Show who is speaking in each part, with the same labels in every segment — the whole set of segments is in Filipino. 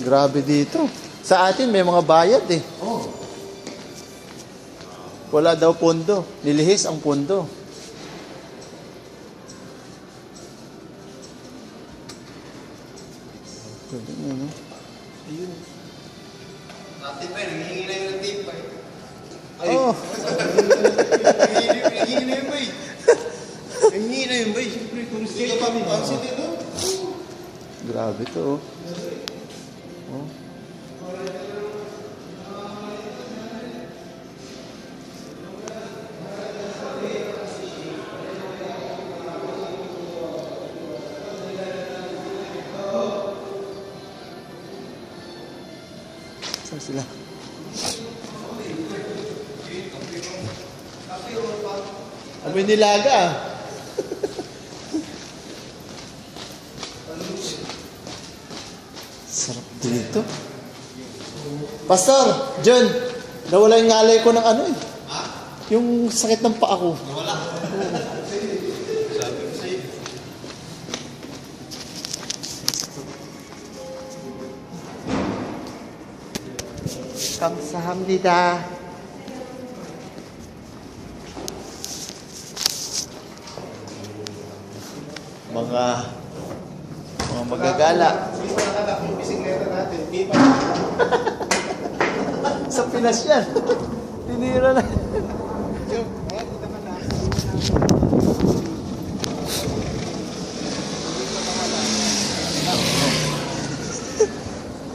Speaker 1: Grabe dito. Sa atin may mga bayad eh.
Speaker 2: Oh.
Speaker 1: Wala daw pondo. Nilihis ang pondo.
Speaker 2: Ayun. Natin pa, nangihingi na yung tip pa. Ay.
Speaker 1: Oh.
Speaker 2: Nangihingi na yun ba eh. Nangihingi na yun ba eh. Siyempre, kung state pa rin. Pansin dito.
Speaker 1: Grabe to. Oh. Saan sila? Amoy nilaga ah. Sarap dito. Pastor, John, nawala yung ngalay ko ng ano eh. Yung sakit ng paa ko.
Speaker 2: Nawala. Sabi ko sa'yo.
Speaker 1: 감사합니다. Mga magagala.
Speaker 2: Dito nakalak yung bisikleta natin. Pipa.
Speaker 1: Sa Pinas yan. Tinira na.
Speaker 2: Joke. Dito man na.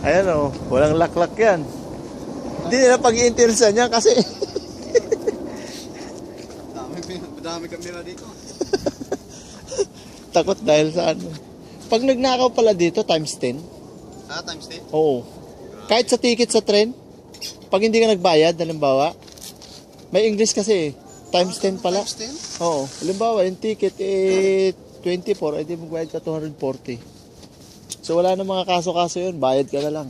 Speaker 1: Ayan o, walang laklak yan. Hindi nila pag-iinteresan yan kasi
Speaker 2: Dami kamera dito.
Speaker 1: takot dahil sa ano. Pag nagnakaw pala dito, times 10.
Speaker 2: Ah, times 10?
Speaker 1: Oo. Kahit sa ticket sa tren, pag hindi ka nagbayad, halimbawa, may English kasi eh. Times 10 pala.
Speaker 2: Times 10?
Speaker 1: Oo. Halimbawa, yung ticket eh 24, ay di magbayad ka 240. So wala na mga kaso-kaso yun, bayad ka na lang.